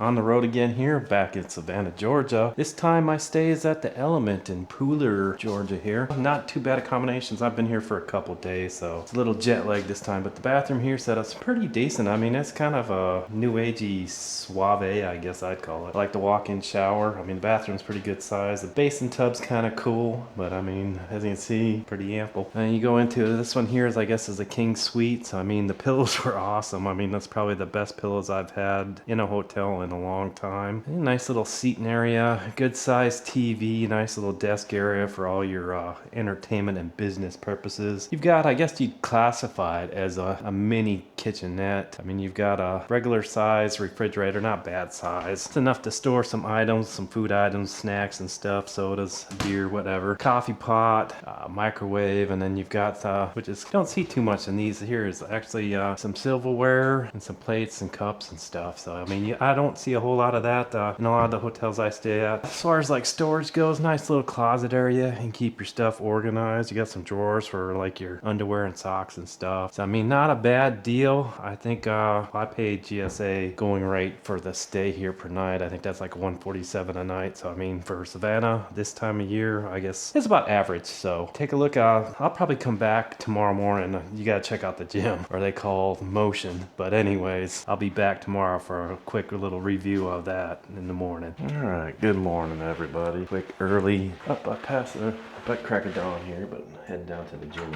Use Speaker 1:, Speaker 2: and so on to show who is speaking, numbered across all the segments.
Speaker 1: On the road again here, back in Savannah, Georgia. This time my stay is at the Element in Pooler, Georgia here. Not too bad accommodations. I've been here for a couple days, so it's a little jet lag this time, but the bathroom here set up's pretty decent. I mean, it's kind of a new agey suave, I guess I'd call it. I like the walk-in shower. I mean, the bathroom's pretty good size. The basin tub's kind of cool, but I mean, as you can see, pretty ample. And you go into this one here is, I guess, is a king suite. So I mean, the pillows were awesome. I mean, that's probably the best pillows I've had in a hotel in a long time. A nice little seating area, good sized TV, nice little desk area for all your entertainment and business purposes. You've got, I guess you'd classify it as a mini kitchenette. I mean, you've got a regular size refrigerator, not bad size. It's enough to store some items, some food items, snacks and stuff, sodas, beer, whatever. Coffee pot, microwave, and then you've got, which is, don't see too much in these. Here is actually some silverware and some plates and cups and stuff. So I mean, I don't see a whole lot of that in a lot of the hotels I stay at. As far as like storage goes, nice little closet area and keep your stuff organized. You got some drawers for like your underwear and socks and stuff. So I mean, not a bad deal. I think I paid GSA going rate for the stay here per night. I think that's like $147 a night. So I mean, for Savannah this time of year, I guess it's about average. So take a look. I'll probably come back tomorrow morning. You gotta check out the gym, or they call motion. But anyways, I'll be back tomorrow for a quick little review of that in the morning. All right, good morning, everybody. Quick early up. I passed the crack of dawn here, but heading down to the gym.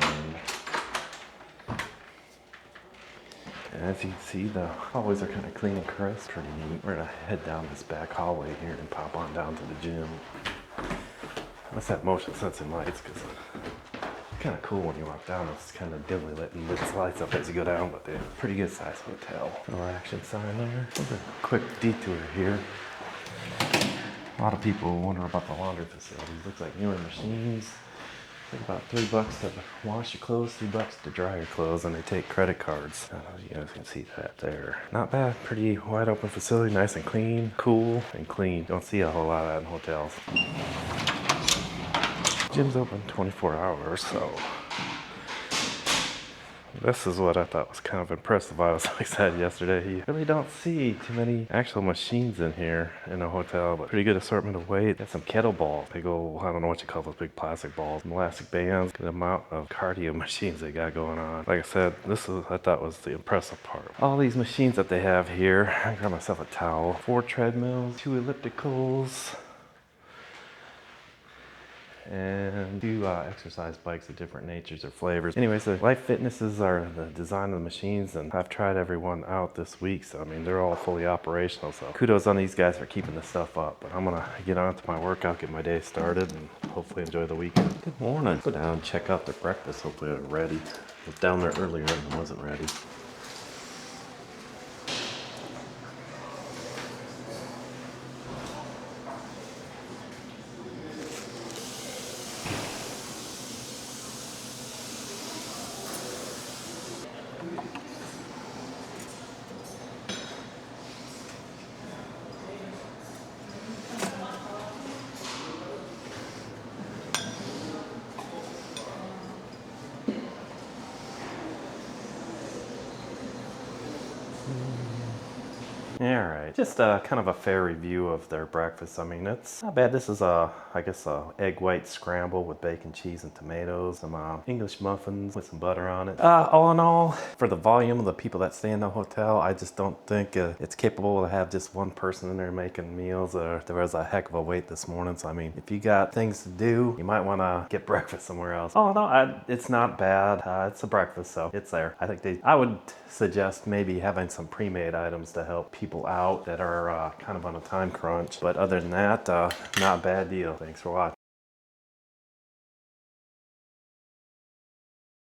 Speaker 1: As you can see, the hallways are kind of clean and crisp, pretty neat. We're gonna head down this back hallway here and pop on down to the gym. What's that motion sensing lights? Because it's kind of cool when you walk down. It's kind of dimly lit and lit lights up as you go down, but they're a pretty good sized hotel. No action sign there. Just a quick detour here. A lot of people wonder about the laundry facilities. Looks like newer machines. It's about $3 to wash your clothes, $3 to dry your clothes, and they take credit cards. I don't know if you guys can see that there. Not bad, pretty wide open facility, nice and clean, cool and clean. Don't see a whole lot of that in hotels. Gym's open 24 hours, so this is what I thought was kind of impressive. I was like I said yesterday, you really don't see too many actual machines in here in a hotel, but pretty good assortment of weight. Got some kettlebells. Big old, I don't know what you call those big plastic balls. Some elastic bands. Good amount of cardio machines they got going on. Like I said, this is, I thought was the impressive part. All these machines that they have here. I got myself a towel. 4 treadmills, 2 ellipticals, and 2 exercise bikes of different natures or flavors. Anyways, the Life Fitnesses are the design of the machines, and I've tried every one out this week, so I mean, they're all fully operational, so kudos on these guys for keeping this stuff up. But I'm gonna get on to my workout, get my day started, and hopefully enjoy the weekend. Good morning. Go down and check out their breakfast. Hopefully they're ready. I was down there earlier and wasn't ready. All right, just kind of a fair review of their breakfast. I mean, it's not bad. This is I guess a egg white scramble with bacon, cheese, and tomatoes. Some English muffins with some butter on it. All in all, for the volume of the people that stay in the hotel, I just don't think it's capable to have just one person in there making meals. There was a heck of a wait this morning. So I mean, if you got things to do, you might want to get breakfast somewhere else. Oh no, it's not bad. It's a breakfast, so it's there. I think I would suggest maybe having some pre-made items to help people out that are kind of on a time crunch. But other than that, not a bad deal. Thanks for watching.